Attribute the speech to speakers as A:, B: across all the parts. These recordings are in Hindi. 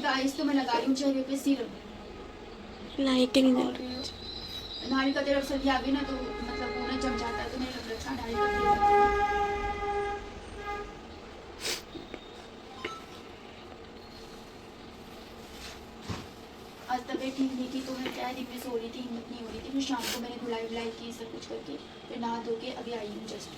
A: गाइस तो मैं लगा रही हूँ चेहरे पे सीरम।
B: लाइटिंग जल रही है।
A: नारियल का तेल सर्दी आ गई ना तो मतलब वो ना जम जाता है, तो नहीं लग रहा नारियल का तेल लगा। आज तबीयत ठीक नहीं थी तो मैं क्या दिन में सो रही थी, हिम्मत नहीं हो रही थी। फिर शाम को मैंने धुलाई वुलाई की, सब कुछ करके फिर नहा धो के अभी आई हूँ just.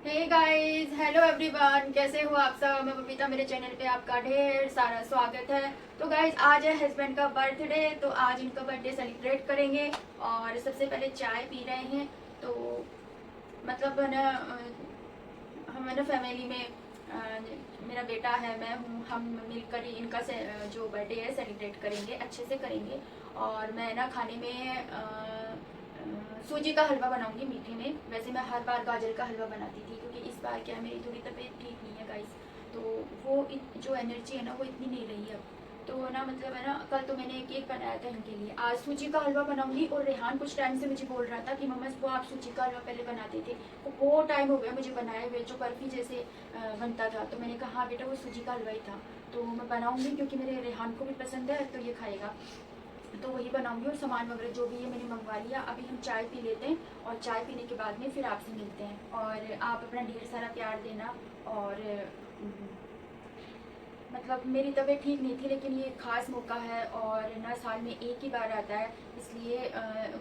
A: Hey guys, hello everyone, कैसे हो आप सब। मैं बबीता, मेरे चैनल पे आपका ढेर सारा स्वागत है। तो गाइस आज है हस्बैंड का बर्थडे, तो आज इनका बर्थडे सेलिब्रेट करेंगे। और सबसे पहले चाय पी रहे हैं। तो मतलब है ना, हम है ना फैमिली में मेरा बेटा है, मैं हूँ, हम मिलकर ही इनका जो बर्थडे है सेलिब्रेट करेंगे, अच्छे से करेंगे। और मैं ना खाने में सूजी का हलवा बनाऊंगी मीठे में। वैसे मैं हर बार गाजर का हलवा बनाती थी, क्योंकि इस बार क्या मेरी थोड़ी तबीयत ठीक नहीं है गाइस, तो वो जो एनर्जी है ना वो इतनी नहीं रही है। तो ना मतलब है ना, कल तो मैंने केक बनाया था इनके लिए, आज सूजी का हलवा बनाऊंगी। और रेहान कुछ टाइम से मुझे बोल रहा था कि मम्मा वो आप सूजी का हलवा पहले बनाते थे, वो बहुत टाइम हो गया मुझे बनाए हुए, जो बर्फी जैसे बनता था। तो मैंने कहा हाँ बेटा वो सूजी का हलवा ही था, तो मैं बनाऊंगी क्योंकि मेरे रेहान को भी पसंद है तो ये खाएगा। तो वही बनाऊंगी। और सामान वगैरह जो भी है मैंने मंगवा लिया। अभी हम चाय पी लेते हैं और चाय पीने के बाद में फिर आपसे मिलते हैं। और आप अपना ढेर सारा प्यार देना। और मतलब मेरी तबीयत ठीक नहीं थी, लेकिन ये खास मौका है और ना साल में एक ही बार आता है, इसलिए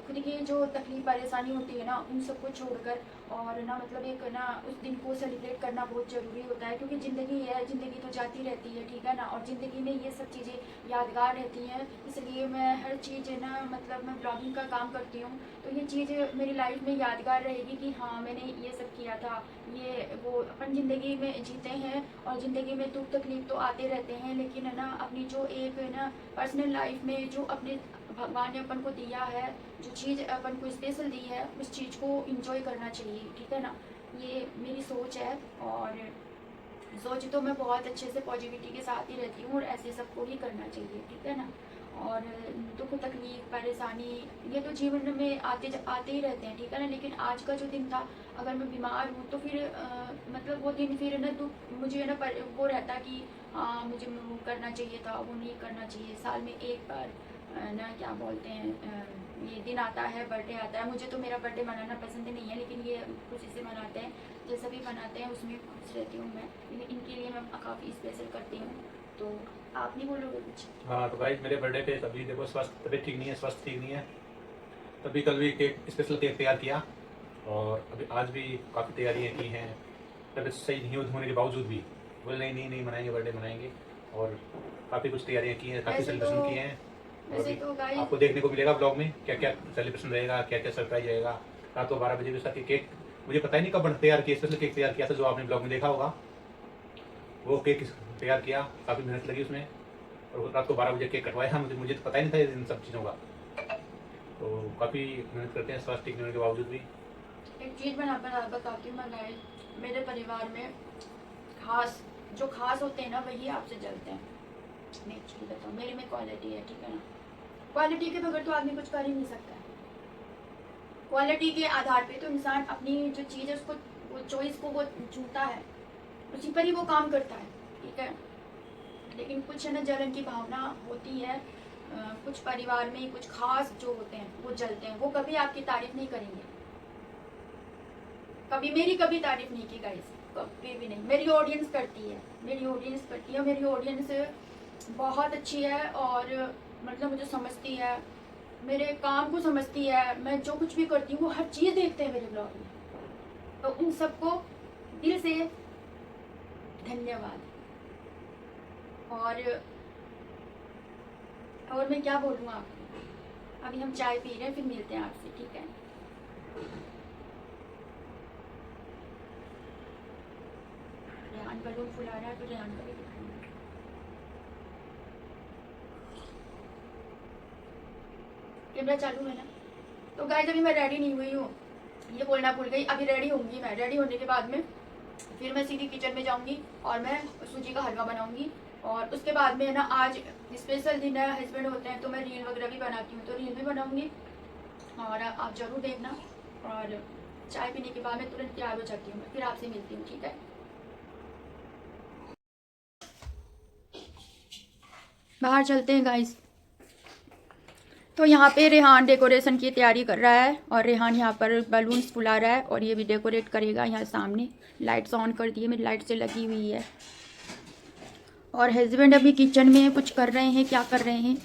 A: खुद की जो तकलीफ परेशानी होती है ना उन सबको छोड़कर और ना मतलब एक ना उस दिन को सेलिब्रेट करना बहुत ज़रूरी होता है। क्योंकि ज़िंदगी है, ज़िंदगी तो जाती रहती है, ठीक है ना। और ज़िंदगी में ये सब चीज़ें यादगार रहती हैं, इसलिए मैं हर चीज़ है ना, मतलब मैं ब्लॉगिंग का काम करती हूँ, तो ये चीज़ मेरी लाइफ में यादगार रहेगी कि हाँ मैंने ये सब किया था। ये वो अपन ज़िंदगी में जीते हैं और ज़िंदगी में दुख तकलीफ तो आते रहते हैं, लेकिन है ना अपनी जो एक है ना पर्सनल लाइफ में जो अपने भगवान ने अपन को दिया है, जो चीज़ अपन को स्पेशल दी है, उस चीज़ को इंजॉय करना चाहिए, ठीक है ना। ये मेरी सोच है। और सोच तो मैं बहुत अच्छे से पॉजिटिविटी के साथ ही रहती हूँ और ऐसे सबको ही करना चाहिए, ठीक है ना। और दुख तकलीफ परेशानी ये तो जीवन में आते ही रहते हैं, ठीक है ना। लेकिन आज का जो दिन था, अगर मैं बीमार हूँ तो फिर मतलब वो दिन फिर ना दुख मुझे ना वो रहता कि हाँ मुझे वो करना चाहिए था, वो नहीं करना चाहिए। साल में एक बार ना क्या बोलते हैं ये दिन आता है, बर्थडे आता है। मुझे तो मेरा बर्थडे मनाना पसंद नहीं है, लेकिन ये खुशी से मनाते हैं, जैसा भी मनाते हैं उसमें खुश रहती हूँ मैं। लेकिन इनके लिए मैं काफ़ी स्पेशल करती हूँ। तो आप नहीं बोलोगे कुछ?
C: हाँ तो भाई मेरे बर्थडे पे तभी देखो स्वास्थ्य तबीयत ठीक नहीं है, स्वास्थ्य ठीक नहीं है, तभी कल भी केक स्पेशल केक तैयार किया और अभी आज भी काफ़ी तैयारियाँ की हैं। तबीयत सही नहीं होने के बावजूद भी बोले नहीं नहीं नहीं मनाएंगे, बर्थडे मनाएंगे। और काफ़ी कुछ तैयारियाँ की हैं, काफ़ी सेलिब्रेशन किए हैं। और
A: वैसे
C: अभी
A: तो गाइस
C: आपको देखने को मिलेगा ब्लॉग में क्या क्या सेलिब्रेशन रहेगा, क्या क्या सरप्राइज रहेगा। रात को 12 बजे भी उसका केक मुझे पता ही नहीं कब तैयार किया, स्पेशल केक तैयार किया था, जो आपने ब्लॉग में देखा होगा। वो केक तैयार किया, काफ़ी मेहनत लगी उसमें। और रात को 12 बजे केक कटवाया, मुझे तो पता ही नहीं था इन सब चीज़ों का। तो काफ़ी मेहनत करते हैं स्वास्थ्य ठीक होने के बावजूद भी।
A: एक चीज़ मैं बताती हूँ मैं गाइस, मेरे परिवार में खास जो खास होते हैं ना वही आपसे जलते हैं। मैं एक चीज़ बताऊँ, मेरे में क्वालिटी है, ठीक है ना। क्वालिटी के बगैर तो आदमी कुछ कर ही नहीं सकता है। क्वालिटी के आधार पे तो इंसान अपनी जो चीज़ है उसको, वो चॉइस को वो चुनता है, उसी पर ही वो काम करता है, ठीक है। लेकिन कुछ है ना जलन की भावना होती है। कुछ परिवार में कुछ खास जो होते हैं वो जलते हैं, वो कभी आपकी तारीफ नहीं करेंगे। कभी मेरी कभी तारीफ नहीं की गाइस, कभी भी नहीं। मेरी ऑडियंस करती है, मेरी ऑडियंस करती है, मेरी ऑडियंस बहुत अच्छी है और मतलब मुझे समझती है, मेरे काम को समझती है। मैं जो कुछ भी करती हूँ वो हर चीज़ देखते हैं मेरे ब्लॉग में, तो उन सबको दिल से धन्यवाद। और मैं क्या बोलूँ आपको, अभी हम चाय पी रहे हैं, फिर मिलते हैं आपसे, ठीक है। रेहान बलून फुला रहा है तो रेहान का भी दिखाएंगे। कैमरा चालू है ना। तो गाइस अभी मैं रेडी नहीं हुई हूँ, ये बोलना भूल गई। अभी रेडी होंगी मैं, रेडी होने के बाद में फिर मैं सीधी किचन में जाऊंगी और मैं सूजी का हलवा बनाऊंगी। और उसके बाद में ना आज स्पेशल दिन है, हस्बैंड होते हैं तो मैं रील वगैरह भी बनाती हूँ, तो रील भी बनाऊंगी और आप ज़रूर देखना। और चाय पीने के बाद मैं तुरंत तैयार हो जाती हूँ, फिर आपसे मिलती हूँ, ठीक है। बाहर चलते हैं गाइस। तो यहाँ पे रेहान डेकोरेशन की तैयारी कर रहा है और रेहान यहाँ पर बलून्स फुला रहा है और ये भी डेकोरेट करेगा। यहाँ सामने लाइट्स ऑन कर दी है, मेरी लाइट से लगी हुई है। और हस्बैंड अभी किचन में कुछ कर रहे हैं, क्या कर रहे हैं,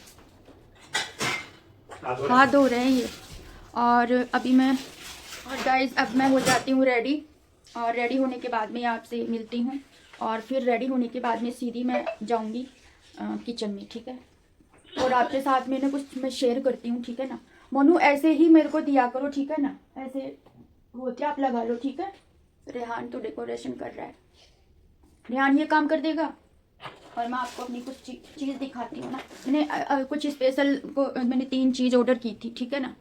A: हाथ धो रहे हैं ये। और अभी मैं और गाइस अब मैं हो जाती हूँ रेडी, और रेडी होने के बाद में आपसे मिलती हूँ। और फिर रेडी होने के बाद में सीधी मैं जाऊँगी किचन में, ठीक है। और आपके साथ में ना कुछ मैं शेयर करती हूँ, ठीक है ना। मोनू ऐसे ही मेरे को दिया करो, ठीक है ना, ऐसे होते आप लगा लो, ठीक है। रेहान तो डेकोरेशन कर रहा है, रेहान ये काम कर देगा। और मैं आपको अपनी कुछ चीज़ दिखाती हूँ ना। मैंने कुछ स्पेशल को मैंने 3 चीज़ ऑर्डर की थी, ठीक है ना,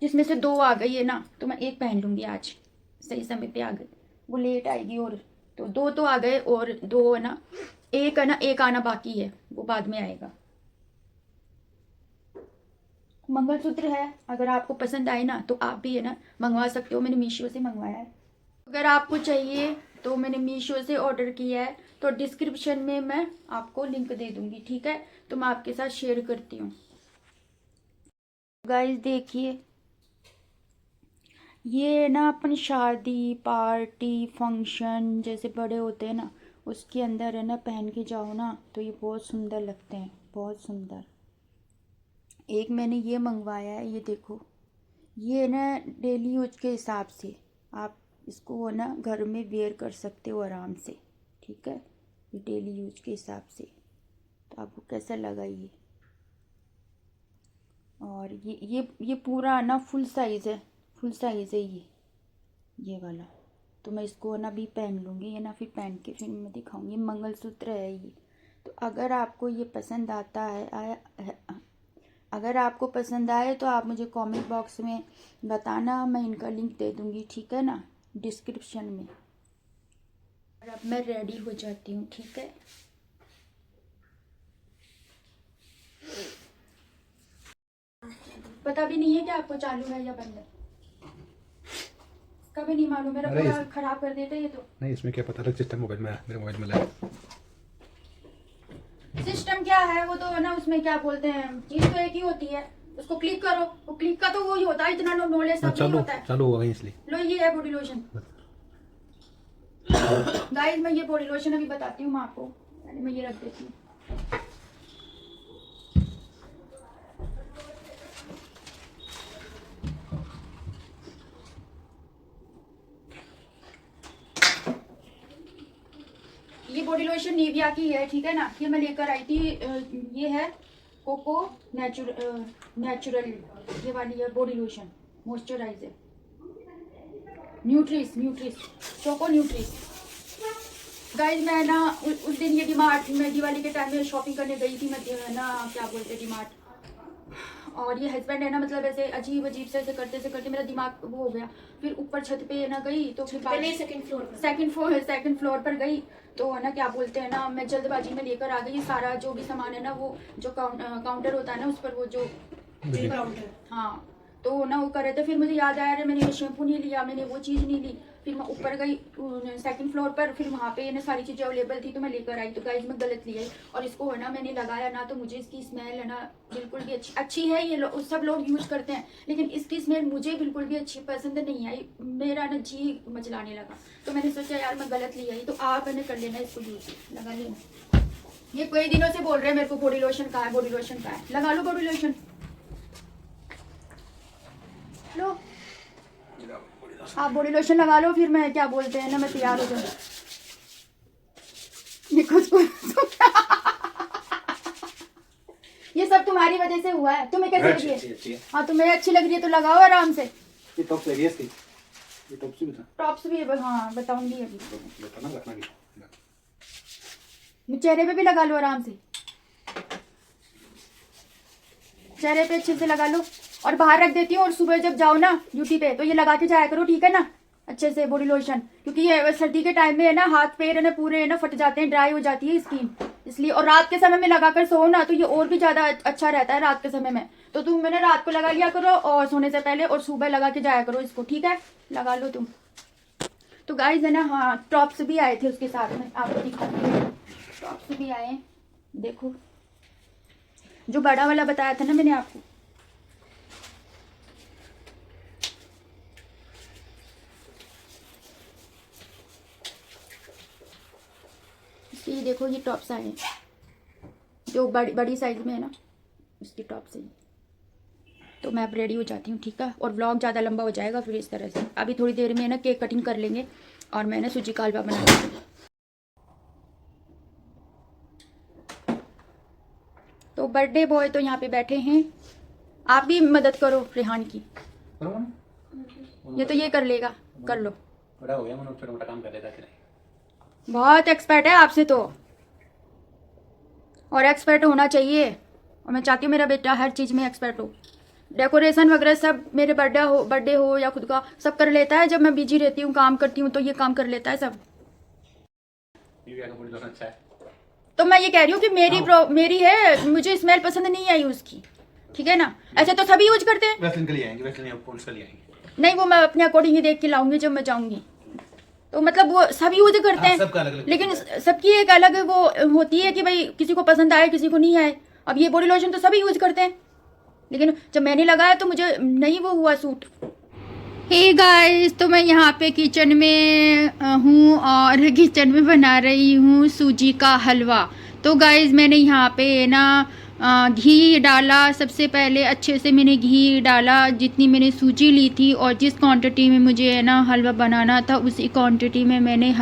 A: जिसमें से 2 आ गई है ना, तो मैं 1 पहन लूँगी आज, सही समय पे आ गई। वो लेट आएगी, और तो 2 तो आ गए और 2 है ना, 1 है ना, 1 आना बाकी है, वो बाद में आएगा। मंगलसूत्र है, अगर आपको पसंद आए ना तो आप भी है ना मंगवा सकते हो। मैंने मीशो से मंगवाया है। अगर आपको चाहिए तो मैंने मीशो से ऑर्डर किया है, तो डिस्क्रिप्शन में मैं आपको लिंक दे दूंगी, ठीक है। तो मैं आपके साथ शेयर करती हूँ। गाइस देखिए, ये ना अपन शादी पार्टी फंक्शन जैसे बड़े होते हैं ना, उसके अंदर है ना पहन के जाओ ना तो ये बहुत सुंदर लगते हैं, बहुत सुंदर। एक मैंने ये मंगवाया है, ये देखो, ये ना डेली यूज के हिसाब से आप इसको है ना घर में वेयर कर सकते हो आराम से, ठीक है। ये डेली यूज के हिसाब से, तो आपको कैसा लगा ये। और ये पूरा ना फुल साइज़ है, फुल साइज़ है ये वाला। तो मैं इसको है ना भी पहन लूँगी, है ना, फिर पहन के फिर मैं दिखाऊंगी। मंगलसूत्र है ये। तो अगर आपको ये पसंद आता है, अगर आपको पसंद आए तो आप मुझे कमेंट बॉक्स में बताना, मैं इनका लिंक दे दूँगी, ठीक है ना, डिस्क्रिप्शन में। और अब मैं रेडी हो जाती हूँ, ठीक है। पता भी नहीं है कि आपको चालू है या बंद है, कभी नहीं मालूम। मेरा पूरा खराब कर देता है ये तो।
C: नहीं, इसमें क्या पता, अलग सिस्टम मोबाइल में है, मेरे मोबाइल में लगा।
A: सिस्टम क्या है, वो तो है ना, उसमें क्या बोलते हैं, चीज तो एक ही होती है, उसको क्लिक करो, वो क्लिक का तो वो ही होता है, इतना नॉलेज सब नहीं होता है।
C: चालू हो गई इसलिए।
A: लो ये है बॉडी लोशन। गाइस मैं ये बॉडी लोशन अभी बताती हूँ मैं आपको, पहले मैं ये रख देती हूँ। ये बॉडी लोशन निविया की है, ठीक है ना। ये मैं लेकर आई थी, ये है कोको नेचुरल, ये वाली है body lotion, moisturiser, Nutris choco Nutris. Guys मैं ना उस दिन ये डीमार्ट में दिवाली के टाइम में शॉपिंग करने गई थी, मैं ना क्या बोलते डीमार्ट। और ये हस्बैंड है ना, मतलब ऐसे अजीब से ऐसे करते मेरा दिमाग वो हो गया। फिर ऊपर छत पे ना गई, तो फिर सेकंड फ्लोर पर गई, तो है ना क्या बोलते हैं ना, मैं जल्दबाजी में लेकर आ गई सारा जो भी सामान है ना, वो जो काउंटर होता है ना उस पर, वो जो हाँ, तो ना वो कर रहे थे। फिर मुझे याद आया, अरे मैंने ये शैम्पू नहीं लिया, मैंने वो चीज़ नहीं ली। फिर मैं ऊपर गई 2nd फ्लोर पर, फिर वहाँ पे ना सारी चीज़ें अवेलेबल थी, तो मैं लेकर आई। तो गाइस मैं गलत ली आई, और इसको है ना मैंने लगाया ना, तो मुझे इसकी स्मेल है ना बिल्कुल भी अच्छी है, ये सब लोग यूज़ करते हैं, लेकिन इसकी स्मेल मुझे बिल्कुल भी अच्छी पसंद नहीं आई, मेरा ना जी मचलाने लगा। तो मैंने सोचा यार मैं गलत ली आई, तो आप मैंने कर लेना इसको यूज़, लगा लेना। ये कई दिनों से बोल रहे हैं मेरे को बॉडी लोशन कहाँ है, बॉडी लोशन कहाँ है, लगा लो बॉडी लोशन, लो आप बॉडी लोशन लगा लो, फिर मैं क्या बोलते हैं ना, मैं तैयार हो जाऊँ। ये कुछ ये सब तुम्हारी वजह से हुआ है। तुम्हें कैसी लग रही है? हाँ तुम्हें अच्छी लग रही है तो लगाओ आराम से।
C: ये टॉप्स लगी है इसकी, ये टॉप्स भी बता।
A: टॉप्स भी है, हाँ बताऊंगी अभी।
C: बताना रखना की
A: चेहरे पे भी लगा लो आराम से, चेहरे पे अच्छे से लगा लो, और बाहर रख देती हूँ। और सुबह जब जाओ ना ड्यूटी पे, तो ये लगा के जाया करो, ठीक है ना, अच्छे से बॉडी लोशन, क्योंकि ये सर्दी के टाइम में है ना हाथ पैर है ना पूरे है ना फट जाते हैं, ड्राई हो जाती है स्किन, इसलिए। और रात के समय में लगाकर सो ना तो ये और भी ज़्यादा अच्छा रहता है रात के समय में। तो तुम मैंने रात को लगा लिया करो और सोने से पहले, और सुबह लगा के जाया करो इसको, ठीक है? लगा लो तुम। तो गाइस है ना, हाँ टॉप्स भी आए थे उसके साथ में, आपको दिखाती हूँ। टॉप्स भी आए, देखो जो बड़ा वाला बताया था ना मैंने आपको। ये देखो ये टॉप्स आए हैं जो बड़ी साइज में है ना, इसकी टॉप्स हैं। तो मैं अब रेडी हो जाती हूँ, ठीक है? और व्लॉग ज़्यादा लंबा हो जाएगा फिर इस तरह से। अभी थोड़ी देर में ना केक कटिंग कर लेंगे और मैं ना सूजी का हलवा बना लूँगी। तो बर्थडे बॉय तो यहाँ पे बैठे हैं, आप भी मदद करो रेहान की। ये तो ये कर लेगा, कर लो।
C: बड़ा हो गया, मैं छोटा मोटा काम कर लेता है।
A: बहुत एक्सपर्ट है आपसे तो, और एक्सपर्ट होना चाहिए। और मैं चाहती हूँ मेरा बेटा हर चीज़ में एक्सपर्ट हो। डेकोरेशन वगैरह सब, मेरे बर्थडे हो या खुद का, सब कर लेता है। जब मैं बिजी रहती हूँ काम करती हूँ तो ये काम कर लेता है सब।
C: अच्छा है।
A: तो मैं ये कह रही हूँ कि मेरी है, मुझे स्मेल पसंद नहीं आई उसकी, ठीक है ना? ऐसे तो सभी यूज करते हैं।
C: वैसलीन के लिए आएंगे, वैसलीन या पॉन्ड्स के लिए आएंगे।
A: नहीं, वो मैं अपने अकॉर्डिंग ही देख के लाऊंगी जब मैं जाऊंगी। तो मतलब वो सब यूज करते हैं,
C: सबका अलग-अलग
A: लेकिन सबकी एक अलग वो होती है कि भाई किसी को पसंद आए किसी को नहीं आए। अब ये बॉडी लोशन तो सभी यूज करते हैं, लेकिन जब मैंने लगाया तो मुझे नहीं वो हुआ सूट। हे गाइस, तो मैं यहाँ पे किचन में हूँ और किचन में बना रही हूँ सूजी का हलवा। तो गाइस मैंने यहाँ पे ना घी डाला। सबसे पहले अच्छे से मैंने घी डाला, जितनी मैंने सूजी ली थी और जिस क्वांटिटी में मुझे है ना हलवा बनाना था उसी क्वांटिटी में मैंने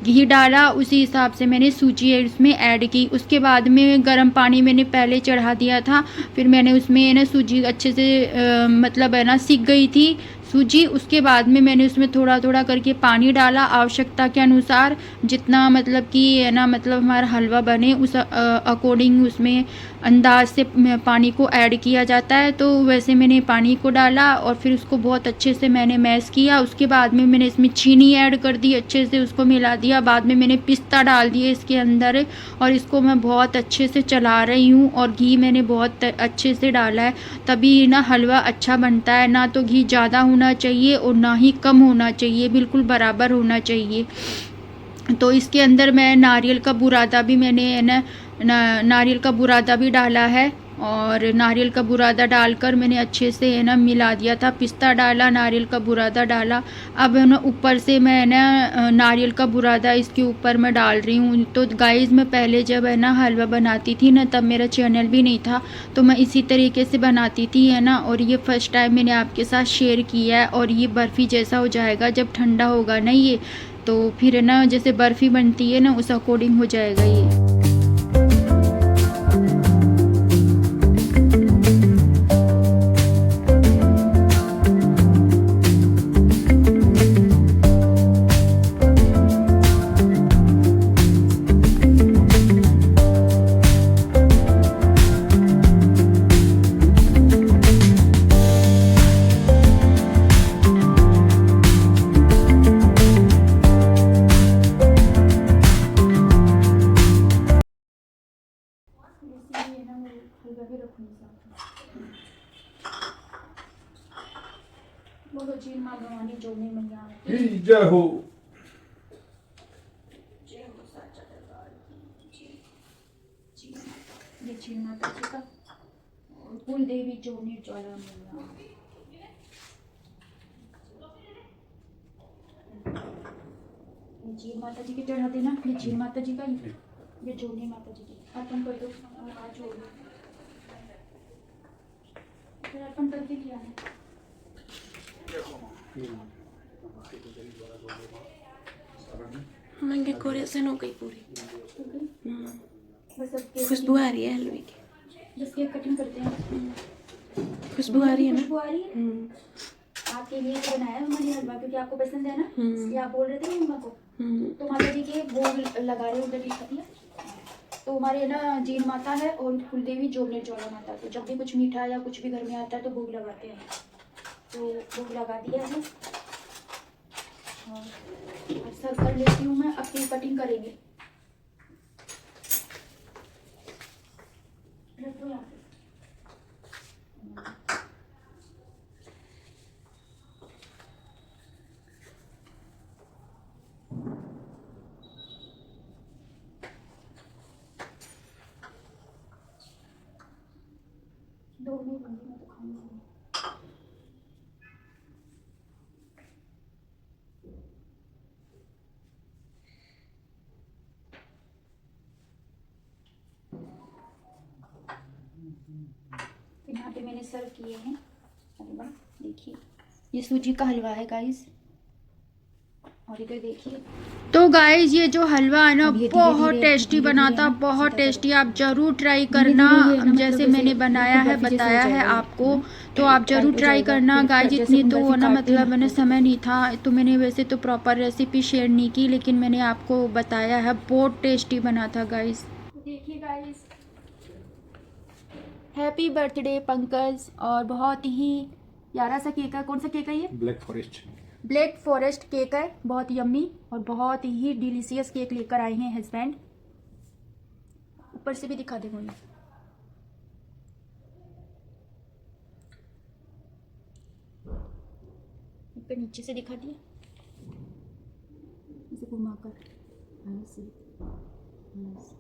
A: घी डाला, उसी हिसाब से मैंने सूजी इसमें ऐड की। उसके बाद में गर्म पानी मैंने पहले चढ़ा दिया था, फिर मैंने उसमें ना सूजी अच्छे से मतलब है ना सिक गई थी सूजी। उसके बाद में मैंने उसमें थोड़ा थोड़ा करके पानी डाला आवश्यकता के अनुसार, जितना मतलब कि है ना मतलब हमारा हलवा बने उस अकॉर्डिंग उसमें अंदाज से पानी को ऐड किया जाता है। तो वैसे मैंने पानी को डाला और फिर उसको बहुत अच्छे से मैंने मैश किया। उसके बाद में मैंने इसमें चीनी ऐड कर दी, अच्छे से उसको मिला दिया। बाद में मैंने पिस्ता डाल दिए इसके अंदर और इसको मैं बहुत अच्छे से चला रही हूँ। और घी मैंने बहुत अच्छे से डाला है, तभी ना हलवा अच्छा बनता है। ना तो घी ज़्यादा होना चाहिए और ना ही कम होना चाहिए, बिल्कुल बराबर होना चाहिए। तो इसके अंदर मैं नारियल का बुरादा भी मैंने नारियल का बुरादा भी डाला है, और नारियल का बुरादा डालकर मैंने अच्छे से है ना मिला दिया था। पिस्ता डाला, नारियल का बुरादा डाला। अब है ना ऊपर से मैं ना नारियल का बुरादा इसके ऊपर मैं डाल रही हूँ। तो गाइस मैं पहले जब है ना हलवा बनाती थी ना तब मेरा चैनल भी नहीं था, तो मैं इसी तरीके से बनाती थी है ना। और ये फर्स्ट टाइम मैंने आपके साथ शेयर किया है। और ये बर्फ़ी जैसा हो जाएगा जब ठंडा होगा ना ये, तो फिर है ना जैसे बर्फ़ी बनती है ना उस अकॉर्डिंग हो जाएगा ये। बोलो जी माँ भवानी जो में मैया
D: जय हो।
A: जय हो साचा दरबार की जय। ये जी माता जी का और कुल देवी जो निर्ज्वाला मैया। ये जी माता जी के चढ़ा देना, ये जी माता जी का, ये जोनी माता जी की अर्पण कर दो। आज हो फिर अर्पण करके किया है।
B: हमारी डेकोरेशन हो गई पूरी,
A: बस अब
B: खुशबू आ रही है हलवे की।
A: बस केक कटिंग करते हैं।
B: खुशबू आ रही है ना।
A: खुशबू आ रही है। आपके लिए तो बनाया हमारे हलवा, क्योंकि आपको पसंद है ना, इसलिए आप बोल रहे थे ना मम्मा को। तो माता जी के भोग लगा रहे उधर दिखाती है। तो हमारे ना जीन माता है और कुलदेवी जोगनेर ज्वाला माता। तो जब भी कुछ मीठा या कुछ भी घर में आता है तो भोग लगाते हैं। तो भोग लगा दिया है और सर्व कर लेती हूँ मैं। अब केक कटिंग करेंगे। रख दो यहाँ पे। दो नहीं बनी, मैं तो खाऊंगी। तो यहाँ पे मैंने सर्व किए हैं हलवा, देखिए ये सूजी का हलवा है गाइस, और इधर देखिए।
D: तो गाइस ये जो हलवा है ना
A: अब ये
D: बहुत
A: धीरे-धीरे-
D: टेस्टी
A: धीरे-धीरे
D: बना
A: है
D: था,
A: ना,
D: बहुत
A: सीधा
D: टेस्टी।
A: करो।
D: आप जरूर ट्राई
A: धीरे-धीरे
D: करना,
A: ये है ना,
D: जैसे
A: मतलब
D: मैंने
A: जैसे
D: बनाया है
A: बिल्कुल बर्फी जैसा
D: बताया
A: हो
D: है
A: जाएगा ये,
D: आपको,
A: है ना?
D: तो आप जरूर
A: टाइट हो
D: ट्राई
A: जाएगा,
D: करना
A: फिर
D: गाइस।
A: जैसे
D: इतनी
A: हम
D: तो
A: बर्फी
D: ना
A: काटते हैं
D: मतलब
A: ना,
D: मैंने
A: वैसे।
D: समय नहीं था, तो मैंने वैसे तो प्रॉपर रेसिपी शेयर नहीं की, लेकिन मैंने आपको बताया है बहुत टेस्टी बना था गाइस।
A: देखिए गाइस, हैप्पी बर्थडे पंकज। और बहुत ही प्यारा सा केक है। कौन सा केक है ये?
C: Black forest.
A: Black forest cake है, बहुत यम्मी और बहुत ही डिलीशियस केक लेकर आए हैं हस्बैंड। ऊपर से भी दिखा दे मुझे। ऊपर नीचे से दिखा दिया, इसे घुमाकर ऐसे ऐसे।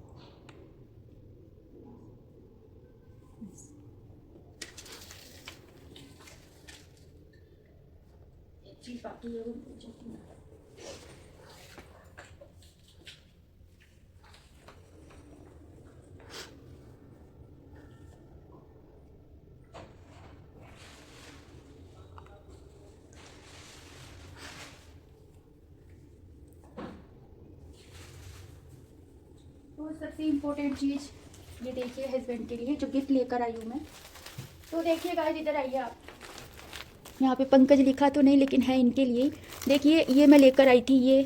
A: चीज बाकी है वो भूल जाती हूँ। तो सबसे इम्पोर्टेंट चीज़ ये देखिए हस्बैंड के लिए जो गिफ्ट लेकर आई हूँ मैं। तो देखिए गाइस, इधर आइए आप। यहाँ पे पंकज लिखा तो नहीं, लेकिन है इनके लिए। देखिए ये मैं लेकर आई थी, ये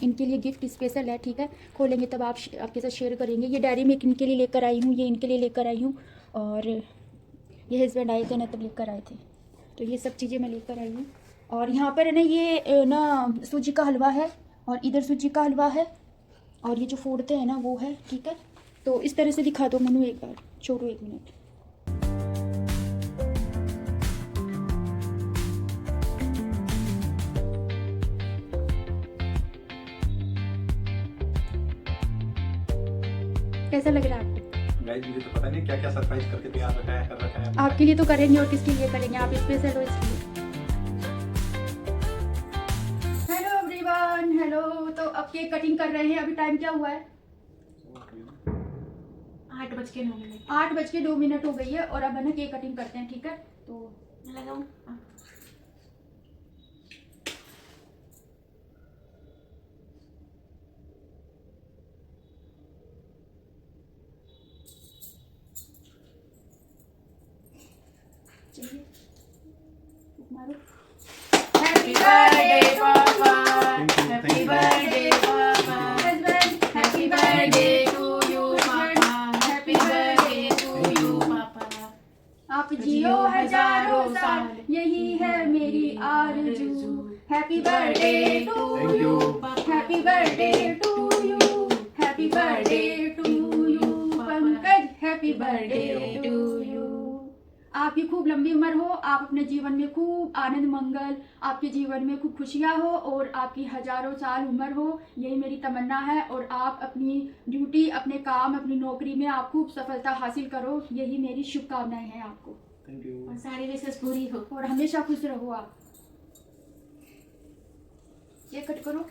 A: इनके लिए गिफ्ट स्पेशल है, ठीक है। खोलेंगे तब आपके साथ शेयर करेंगे। ये डायरी मिल्क इनके लिए लेकर आई हूँ, ये इनके लिए लेकर आई हूँ, और ये हस्बैंड आए थे ना तब लेकर आए थे, तो ये सब चीज़ें मैं लेकर आई हूँ। और यहाँ पर है ना ये ना सूजी का हलवा है, और इधर सूजी का हलवा है, और ये जो फोड़ते हैं ना वो है, ठीक है। तो इस तरह से दिखा दो मनु एक बार, छोड़ो 1 मिनट। कैसा लग रहा है आपको?
C: गाइस मुझे तो पता नहीं क्या क्या सरप्राइज करके तैयार रखा है, कर रखा है।
A: आपके लिए तो करेंगे, और किसके लिए करेंगे? आप स्पेशल हो इसलिए। Hello everyone, hello. तो अब केक कटिंग कर रहे हैं। अभी टाइम क्या हुआ है?
B: 8:09
A: 8:02 हो गई है, और अब है ना केक कटिंग करते हैं, ठीक है। तो
B: लगाऊं?
A: चलिए मारो।
B: Happy birthday, Papa.
C: Thank you,
B: Happy
C: thank you.
B: birthday, Papa.
A: Husband
B: Happy birthday to you, Papa. Happy birthday to you, Papa.
A: आप जियो हजारों साल, यही है मेरी आरज़ू। Happy birthday to
C: Thank
A: you,
C: you.
A: Happy birthday to you, happy birthday to you Pankaj, happy birthday to you. आपकी खूब लंबी उम्र हो, आप अपने जीवन में खूब आनंद मंगल, आपके जीवन में खूब खुशियाँ हो, और आपकी हजारों साल उम्र हो, यही मेरी तमन्ना है। और आप अपनी ड्यूटी, अपने काम, अपनी नौकरी में आप खूब सफलता हासिल करो, यही मेरी शुभकामनाएं हैं आपको।
C: Thank you.
B: और सारी विशेष पूरी हो।
A: और हमेशा खुश रहो आप। ये कट करो।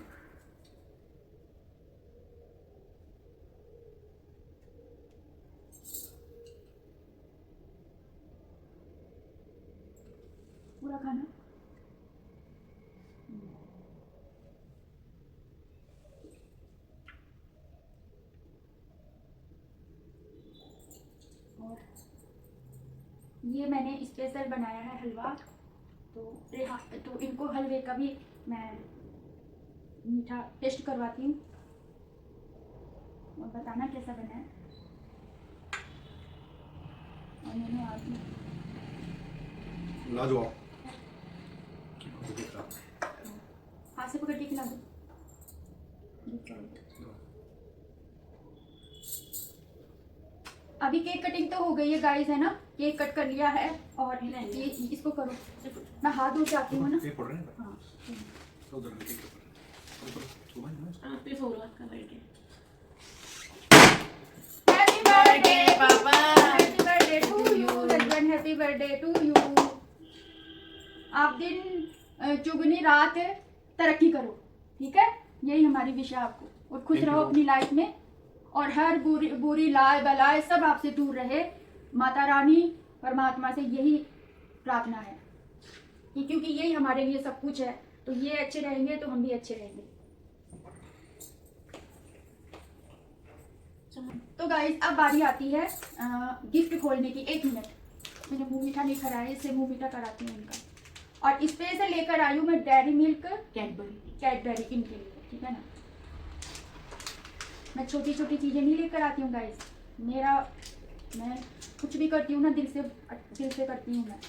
A: पूरा खाना। और ये मैंने स्पेशल बनाया है हलवा, तो इनको हलवे का भी मैं मीठा टेस्ट करवाती हूँ, और बताना कैसा बना है। और मैंने आज
C: लाजवाब।
A: हाथ से पकड़ के खिला दो। अभी केक कटिंग तो हो गई है गाइस, है ना, केक कट कर लिया है और ये इसको करो, मैं हाथ धो के आती हूँ ना। हाँ
B: आप ही फोड़ो आपका birthday.
A: Happy birthday
B: papa.
A: Happy birthday to you husband, happy birthday to you. आप दिन चुगनी रात तरक्की करो, ठीक है, यही हमारी विश है आपको, और खुश रहो अपनी लाइफ में, और हर बुरी लाए बलाए सब आपसे दूर रहे। माता रानी परमात्मा से यही प्रार्थना है क्योंकि यही हमारे लिए सब कुछ है, तो ये अच्छे रहेंगे तो हम भी अच्छे रहेंगे। तो गाइस अब बारी आती है गिफ्ट खोलने की। 1 मिनट, मैंने मुंह मीठा नहीं कराया, इससे मुंह मीठा कराती हूँ इनका। और स्पेशल लेकर आई हूँ मैं डेयरी मिल्क कैडबरी इनके लिए, ठीक है ना। मैं छोटी छोटी चीज़ें नहीं लेकर आती हूँ गाइस, मैं कुछ भी करती हूँ ना दिल से करती हूँ मैं।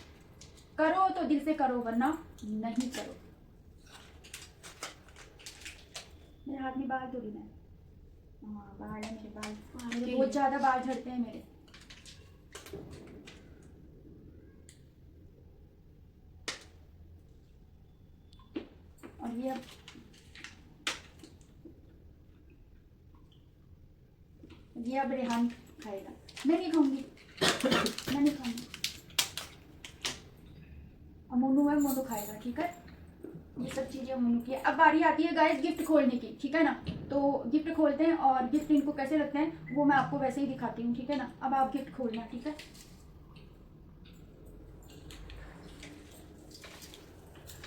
A: करो तो दिल से करो, वरना नहीं करो। मेरे हाथ में बाल थोड़ी ना, हाँ बाल है मेरे, बाल बहुत ज़्यादा बाल झड़ते हैं मेरे। और ये अब रेहान खाएगा, मैं नहीं खाऊंगी, मैं नहीं खाऊंगी। अब मोनू है, मोनू खाएगा, ठीक है। ये सब चीज़ें मोनू की है। अब बारी आती है गाइस गिफ्ट खोलने की, ठीक है ना। तो गिफ्ट खोलते हैं और गिफ्ट इनको कैसे लगते हैं वो मैं आपको वैसे ही दिखाती हूँ, ठीक है ना। अब आप गिफ्ट खोलना, ठीक है।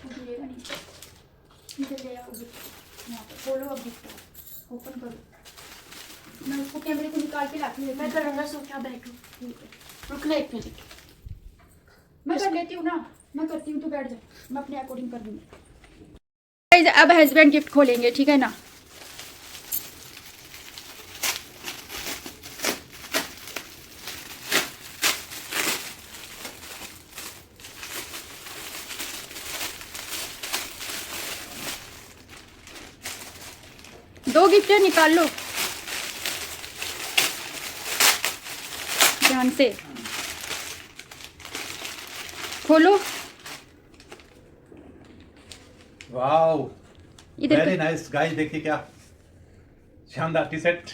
A: गिरेगा नहीं, इधर ले आओ गिफ्ट, यहाँ पर खोलो। अब गिफ्ट ओपन करो, मैं उसको कैमरे को निकाल के लाती हूँ।
B: मैं करूँगा, सो क्या बैठो, रुकना 1 मिनट।
A: मैं कर लेती हूँ ना, मैं करती हूँ, तो बैठ जा, मैं अपने अकॉर्डिंग कर दूँगी। अब हस्बैंड गिफ्ट खोलेंगे, ठीक है ना। दो गिफ्ट है, निकाल लो ध्यान से, खोलो।
C: वाओ,
A: इधर
C: वेरी नाइस गाइस, देखिए क्या शानदार टी शर्ट,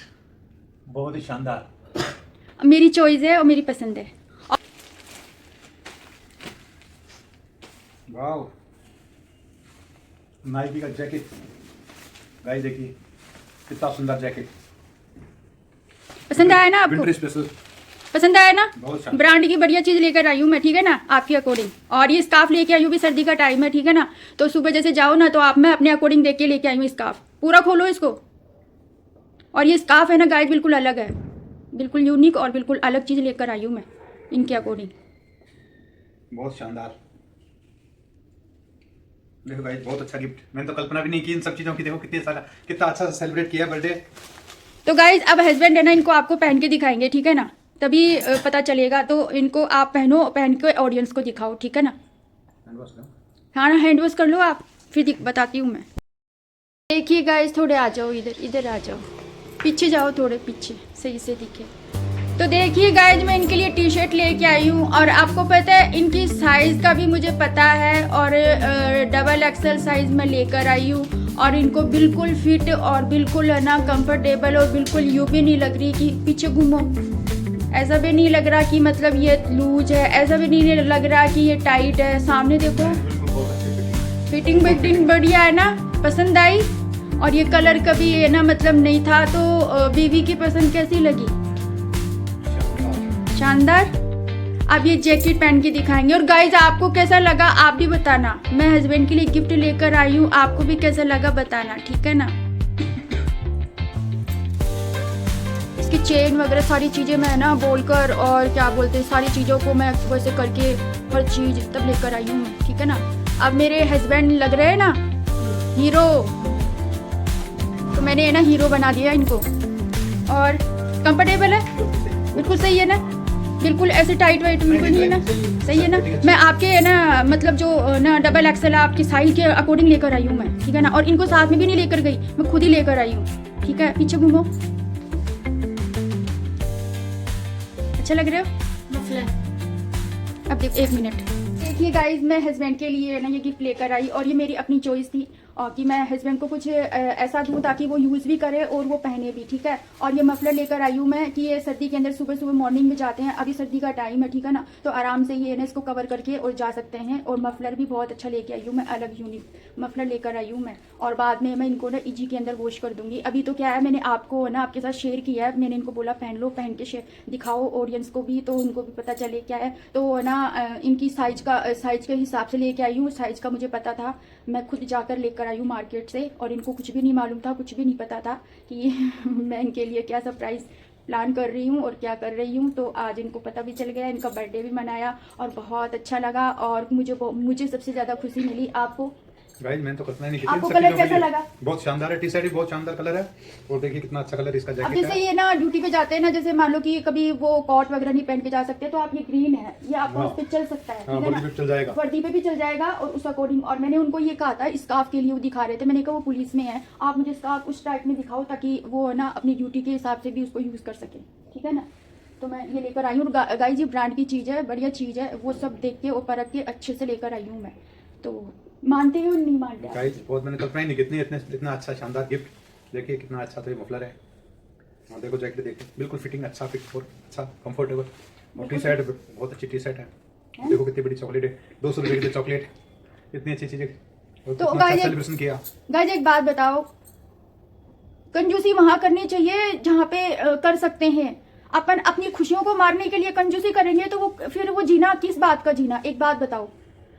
C: बहुत ही शानदार।
A: मेरी चॉइस है और मेरी पसंद है।
C: वाओ, नाइकी का जैकेट गाइस, देखिए कितना सुंदर जैकेट,
A: पसंद आया ना आपको?
C: विंटर स्पेशल,
A: पसंद आया ना?
C: बहुत शानदार।
A: ब्रांड की बढ़िया चीज़ लेकर आई हूँ मैं, ठीक है ना, आपके अकॉर्डिंग। और ये स्कार्फ लेके आई हूँ, भी सर्दी का टाइम है, ठीक है ना। तो सुबह जैसे जाओ ना, तो आप, मैं अपने अकॉर्डिंग देख के लेके आई हूँ स्कार्फ। पूरा खोलो इसको। और ये स्कार्फ है ना गाइस, बिल्कुल अलग है, बिल्कुल यूनिक और बिल्कुल अलग चीज़ लेकर आई हूँ मैं इनके अकॉर्डिंग।
C: बहुत शानदार। देखो गाइस, बहुत अच्छा गिफ्ट, मैंने तो कल्पना भी नहीं की इन सब चीज़ों की। देखो कितना अच्छा से सेलिब्रेट किया बर्थडे।
A: तो गाइज अब हस्बैंड है ना, इनको आपको पहन के दिखाएंगे, ठीक है ना, तभी पता चलेगा। तो इनको आप पहनो, पहन के ऑडियंस को दिखाओ, ठीक है ना। हाँ ना, हैंड वॉश कर लो आप, फिर बताती हूँ मैं। देखिए गाइज, थोड़े आ जाओ इधर आ जाओ, पीछे जाओ, थोड़े पीछे, सही से दिखे। तो देखिए गाइज, मैं इनके लिए टी शर्ट लेके आई हूँ, और आपको पता है इनकी साइज़ का भी मुझे पता है, और डबल एक्सल साइज़ में लेकर आई हूँ। और इनको बिल्कुल फिट और बिल्कुल है ना कंफर्टेबल, और बिल्कुल यूँ भी नहीं लग रही कि पीछे घूमो, ऐसा भी नहीं लग रहा कि मतलब ये लूज है, ऐसा भी नहीं लग रहा कि ये टाइट है। सामने देखो, फिटिंग बढ़िया है ना, पसंद आई। और ये कलर कभी है ना मतलब नहीं था, तो बीवी की पसंद कैसी लगी? शानदार। अब ये जैकेट पहन के दिखाएंगे। और गाइज, आपको कैसा लगा आप भी बताना। मैं हस्बैंड के लिए गिफ्ट लेकर आई हूँ, आपको भी कैसा लगा बताना, ठीक है ना। इसकी चेन वगैरह सारी चीज़ें मैं ना बोलकर, और क्या बोलते हैं, सारी चीज़ों को मैं वैसे करके हर चीज़ तब लेकर आई हूँ मैं, ठीक है ना। अब मेरे हस्बैंड लग रहे हैं ना हीरो, तो मैंने है ना हीरो बना दिया इनको। और कंफर्टेबल है, बिल्कुल सही है ना, बिल्कुल ऐसे टाइट वाइट बिल्कुल नहीं है ना, सही है ना। मैं आपके है ना मतलब जो ना डबल एक्सल आपकी साइज के अकॉर्डिंग लेकर आई हूँ मैं, ठीक है ना। और इनको साथ में भी नहीं लेकर गई, मैं खुद ही लेकर आई हूँ, ठीक है। पीछे घूमो, अच्छा लग रहा है?
B: मफलर।
A: अब देखो 1 मिनट। देखिए गाइज, मैं हस्बैंड के लिए ना ये गिफ्ट लेकर आई और ये मेरी अपनी चॉइस थी और कि मैं हस्बैंड को कुछ ऐसा दूँ ताकि वो यूज़ भी करे और वो पहने भी, ठीक है। और ये मफलर लेकर आई हूँ मैं कि ये सर्दी के अंदर सुबह सुबह मॉर्निंग में जाते हैं, अभी सर्दी का टाइम है, ठीक है ना, तो आराम से ये ना इसको कवर करके और जा सकते हैं। और मफलर भी बहुत अच्छा लेके आई हूँ मैं, अलग यूनिक मफलर लेकर आई हूँ मैं। और बाद में मैं इनको ना ईजी के अंदर वॉश कर दूंगी। अभी तो क्या है, मैंने आपको ना आपके साथ शेयर किया है, मैंने इनको बोला पहन लो, पहन के दिखाओ ऑडियंस को भी, तो उनको भी पता चले क्या है। तो ना इनकी साइज के हिसाब से लेके आई हूँ, साइज का मुझे पता था, मैं खुद जाकर लेकर आई हूँ मार्केट से। और इनको कुछ भी नहीं मालूम था, कुछ भी नहीं पता था कि मैं इनके लिए क्या सरप्राइज़ प्लान कर रही हूँ और क्या कर रही हूँ। तो आज इनको पता भी चल गया, इनका बर्थडे भी मनाया और बहुत अच्छा लगा। और मुझे सबसे ज़्यादा खुशी मिली। आपको
C: गाइस मैंने तो कल्पना ही नहीं की थी।
A: आपको कलर कैसा लगा?
C: बहुत शानदार है, टी शर्ट भी बहुत शानदार कलर है और देखिए कितना अच्छा कलर इसका
A: अब
C: जैकेट
A: जैसे
C: है।
A: ये ना ड्यूटी पे जाते हैं ना, जैसे मान लो कि कभी वो कोट वगैरह नहीं पहन के जा सकते, तो आप ये ग्रीन है, ये आपको
C: हाँ।
A: उस पे चल सकता है,
C: हाँ,
A: ठीक है
C: वर्दी
A: ना,
C: पे चल जाएगा।
A: वर्दी पे भी चल जाएगा और उस अकॉर्डिंग। और मैंने उनको ये कहा था स्कार्फ के लिए, वो दिखा रहे थे, मैंने कहा वो पुलिस में है, आप मुझे स्कार्फ उस टाइप में दिखाओ ताकि वो ना अपनी ड्यूटी के हिसाब से भी उसको यूज़ कर सके, ठीक है ना। तो मैं ये लेकर आई हूँ। गाइस ये ब्रांड की चीज़ है, बढ़िया चीज़ है, वो सब देख के और परख के अच्छे से लेकर आई हूँ मैं। तो मानते हो नहीं मानते आप?
C: गाइस बहुत मैंने कल्पना ही नहीं की थी इतना अच्छा शानदार गिफ्ट। देखिए कितना अच्छा तो ये मफलर है और देखो जैकेट देखिए बिल्कुल फिटिंग, अच्छा फिट और अच्छा कंफर्टेबल। और टी शर्ट बहुत अच्छी टी शर्ट है, देखो कितनी बड़ी चॉकलेट है, 200 रुपये की चॉकलेट, इतनी अच्छी चीजें।
A: तो गाइस
C: सेलिब्रेशन किया।
A: गाइस एक बात बताओ, कंजूसी वहां करनी चाहिए जहाँ पे कर सकते हैं। अपन अपनी खुशियों को मारने के लिए कंजूसी करेंगे तो वो फिर वो जीना किस बात का जीना? एक बात बताओ,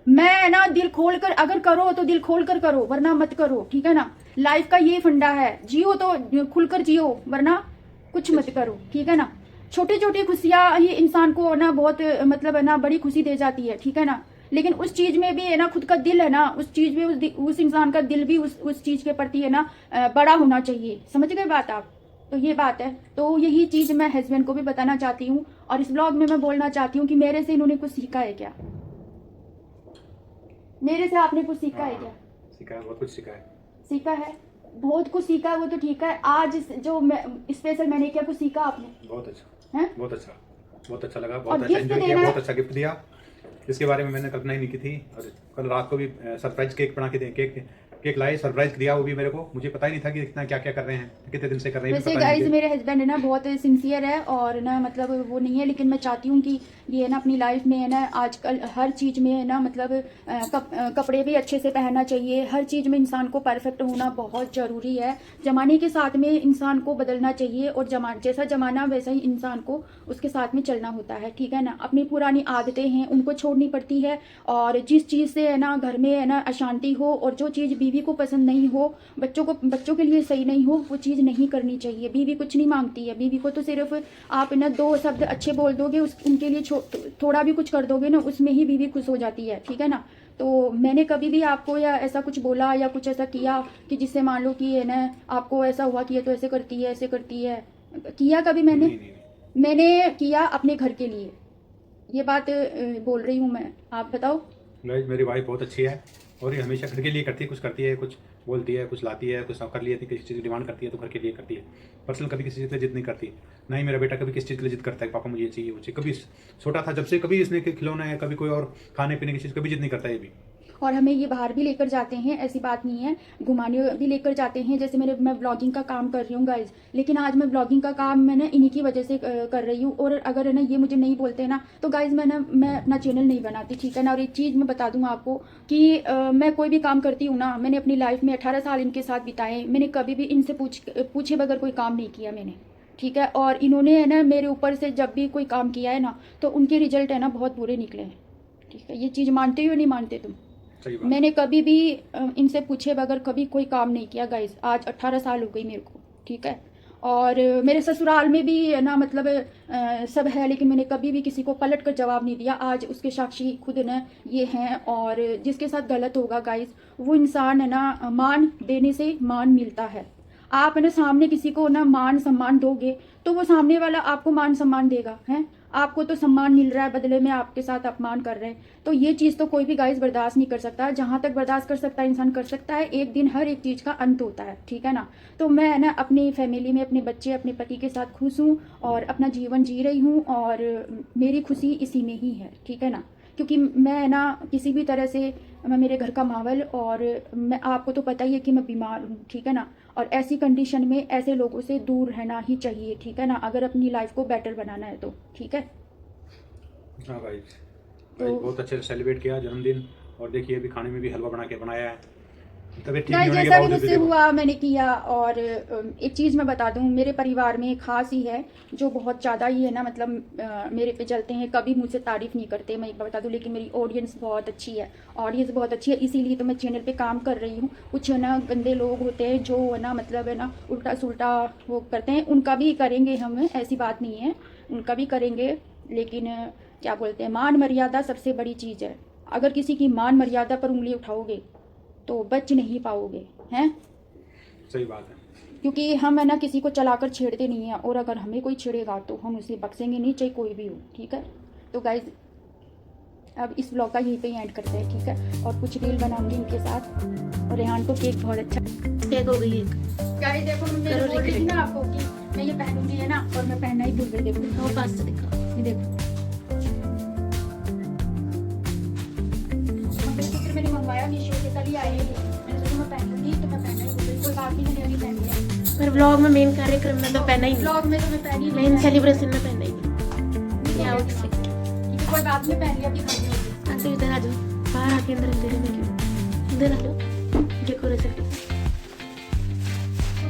A: मैं ना दिल खोल कर अगर करो तो दिल खोल कर करो, वरना मत करो, ठीक है ना। लाइफ का ये फंडा है, जियो तो खुलकर जियो, वरना कुछ मत करो, ठीक है ना। छोटी छोटी खुशियाँ ही इंसान को ना बहुत मतलब है ना बड़ी खुशी दे जाती है, ठीक है ना। लेकिन उस चीज में भी है ना खुद का दिल है ना, उस चीज में उस इंसान का दिल भी उस चीज के प्रति है ना बड़ा होना चाहिए। समझ गए बात आप? तो ये बात है। तो यही चीज मैं हस्बैंड को भी बताना चाहती हूँ और इस ब्लॉग में मैं बोलना चाहती हूँ कि मेरे से इन्होंने कुछ सीखा है क्या? मेरे से आपने कुछ सीखा है क्या?
C: सीखा है, बहुत कुछ सीखा है।
A: सीखा है, बहुत कुछ सीखा है, वो तो ठीक है। आज जो मैं स्पेशल मैंने क्या कुछ सीखा आपने?
C: बहुत अच्छा
A: हैं?
C: बहुत अच्छा, बहुत अच्छा लगा,
A: और
C: बहुत अच्छा
A: gift
C: एंजॉय किया,
A: देना-
C: बहुत अच्छा गिफ्ट दिया। इसके बारे में मैंने कल्पना ही नहीं की थी। और कल रात को भी सरप्राइज केक बना के दे, केक लाए, सरप्राइज दिया वो भी मेरे को। मुझे पता ही नहीं था कि इतना क्या क्या कर रहे हैं, कितने दिन से कर रहे हैं,
A: वैसे
C: पता नहीं
A: गाइस
C: मुझे।
A: मेरे हस्बैंड है ना बहुत सिंसियर है और ना मतलब वो नहीं है, लेकिन मैं चाहती हूँ कि ये है ना अपनी लाइफ में है ना आजकल हर चीज़ में है ना मतलब कपड़े भी अच्छे से पहनना चाहिए। हर चीज़ में इंसान को परफेक्ट होना बहुत ज़रूरी है। ज़माने के साथ में इंसान को बदलना चाहिए और जैसा ज़माना वैसा ही इंसान को उसके साथ में चलना होता है, ठीक है ना। अपनी पुरानी आदतें हैं उनको छोड़नी पड़ती है और जिस चीज़ से है ना घर में है ना अशांति हो और जो चीज़ बीवी को पसंद नहीं हो, बच्चों के लिए सही नहीं हो, वो चीज़ नहीं करनी चाहिए। बीवी कुछ नहीं मांगती है, बीवी को तो सिर्फ आप ना 2 शब्द अच्छे बोल दोगे, उनके लिए थोड़ा भी कुछ कर दोगे ना, उसमें ही बीवी खुश हो जाती है, ठीक है ना। तो मैंने कभी भी आपको या ऐसा कुछ बोला या कुछ ऐसा किया कि जिससे मान लो कि है ना आपको ऐसा हुआ कि ये तो ऐसे करती है ऐसे करती है, किया कभी मैंने?
C: नहीं।
A: मैंने किया अपने घर के लिए, ये बात बोल रही हूँ मैं। आप बताओ।
C: गाइस मेरी वाइफ बहुत अच्छी है और ये हमेशा घर के लिए करती है, कुछ करती है, कुछ बोलती है, कुछ लाती है, कुछ कर लिया, किसी चीज़ की डिमांड करती है तो घर के लिए करती है। पर्सनल कभी किसी चीज़ के लिए जिद नहीं करती। ना ही मेरा बेटा कभी किसी चीज़ के लिए जिद करता है पापा मुझे ये चाहिए वो चाहिए। कभी छोटा था जब से कभी इसने खिलौना है, कभी कोई और खाने पीने की चीज़ कभी जिद नहीं करता है ये भी।
A: और हमें ये बाहर भी लेकर जाते हैं, ऐसी बात नहीं है, घुमाने भी लेकर जाते हैं। जैसे मैं ब्लॉगिंग का काम कर रही हूँ गाइज, लेकिन आज मैं ब्लॉगिंग का काम मैंने इन्हीं की वजह से कर रही हूँ। और अगर है ना ये मुझे नहीं बोलते ना तो गाइज मैं अपना चैनल नहीं बनाती, ठीक है ना। और एक चीज़ मैं बता दूँ आपको कि मैं कोई भी काम करती हूँ ना, मैंने अपनी लाइफ में 18 साल इनके साथ बिताए, मैंने कभी भी इनसे पूछे बगैर कोई काम नहीं किया मैंने, ठीक है। और इन्होंने है ना मेरे ऊपर से जब भी कोई काम किया है ना तो उनके रिजल्ट है ना बहुत बुरे निकले हैं, ठीक है। ये चीज़ मानते हो नहीं मानते तुम? मैंने कभी भी इनसे पूछे बगैर कभी कोई काम नहीं किया गाइस। आज 18 साल हो गई मेरे को, ठीक है। और मेरे ससुराल में भी है ना मतलब सब है, लेकिन मैंने कभी भी किसी को पलट कर जवाब नहीं दिया। आज उसके साक्षी खुद ना ये हैं। और जिसके साथ गलत होगा गाइस वो इंसान है ना मान देने से मान मिलता है। आप है ना सामने किसी को ना मान सम्मान दोगे तो वो सामने वाला आपको मान सम्मान देगा, हैं। आपको तो सम्मान मिल रहा है, बदले में आपके साथ अपमान कर रहे हैं। तो ये चीज़ तो कोई भी गाइस बर्दाश्त नहीं कर सकता। जहाँ तक बर्दाश्त कर सकता है इंसान कर सकता है, एक दिन हर एक चीज़ का अंत होता है, ठीक है ना। तो मैं ना अपनी फैमिली में अपने बच्चे अपने पति के साथ खुश हूँ और अपना जीवन जी रही हूँ, और मेरी खुशी इसी में ही है, ठीक है ना। क्योंकि मैं ना किसी भी तरह से, मैं मेरे घर का माहौल, और मैं आपको तो पता ही है कि मैं बीमार हूँ, ठीक है ना। और ऐसी कंडीशन में ऐसे लोगों से दूर रहना ही चाहिए, ठीक है ना, अगर अपनी लाइफ को बेटर बनाना है तो, ठीक है।
C: हाँ भाई, बहुत अच्छे से सेलिब्रेट किया जन्मदिन। और देखिए अभी खाने में भी हलवा बना के बनाया है। तबीयत ठीक नहीं होने के
A: जैसा भी
C: बावजूद
A: मुझसे हुआ मैंने किया। और एक चीज़ मैं बता दूं, मेरे परिवार में एक खास ही है जो बहुत ज़्यादा ही है ना, मतलब मेरे पे चलते हैं, कभी मुझसे तारीफ़ नहीं करते, मैं एक बार बता दूं। लेकिन मेरी ऑडियंस बहुत अच्छी है, ऑडियंस बहुत अच्छी है, इसीलिए तो मैं चैनल पे काम कर रही हूँ। कुछ है ना गंदे लोग होते हैं जो है ना, मतलब है ना उल्टा सुल्टा वो करते हैं, उनका भी करेंगे हम, ऐसी बात नहीं है, उनका भी करेंगे। लेकिन क्या बोलते हैं, मान मर्यादा सबसे बड़ी चीज़ है। अगर किसी की मान मर्यादा पर उंगली उठाओगे तो बच नहीं पाओगे, हैं।
C: सही बात है।
A: क्योंकि हम है ना किसी को चलाकर छेड़ते नहीं हैं, और अगर हमें कोई छेड़ेगा तो हम उसे बख्शेंगे नहीं, चाहे कोई भी हो, ठीक है। तो गाइज अब इस ब्लॉग का यहीं पे एंड करते हैं, ठीक है। और कुछ रील बनाऊंगी इनके साथ। और रेहान को केक बहुत अच्छा
B: केक हो गई एक।
A: गाइस देखो, मैं बोल रही थी ना आपको कि मैं ये पहनूंगी है ना, और मैं पहनना ही भूल गई। देखो
B: वो पास से दिखा।
A: ये देखो, मैंने मंगवाया मीशो से, कल ही आई है। मैंने सोचा मैं पहनूंगी, तो मैं पहनना ही भूल गई। कोई बात नहीं, मैंने अभी पहन लिया।
B: पर व्लॉग में, मेन कार्यक्रम में तो पहना ही नहीं।
A: ब्लॉग में तो मैं पहनी नहीं,
B: मेन सेलिब्रेशन में पहना ही नहीं। ये आउटफिट
A: कोई बात नहीं, पहन लिया, अभी खड़ी होगी।
B: आंटी इधर आ जाओ, बाहर आके अंदर अंधेरे में क्यों, इधर आ जाओ, डेकोरेशन।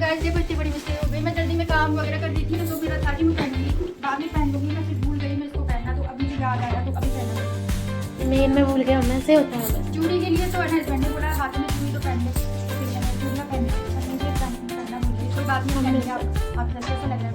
A: गाइस देखो, इतनी बड़ी मिस्टेक हो गई। मैं जल्दी में काम वगैरह कर दी थी ना, तो मेरा था कि मैं पहनूंगी, बाद में पहन लूंगी। मैं फिर भूल गई मैं इसको पहनना, तो अभी मुझे याद आया तो अभी पहना।
B: मेन में भूल गया मैं, से होता है बस।
A: चूड़ी के लिए तो हस्बैंड ने बोला हाथ में चूड़ी तो पहन ले, फिर मैंने चूड़ियाँ पहन ली, पहनना भूल गई। कोई बात नहीं, पहन लिया। आप कैसा लग रहा है?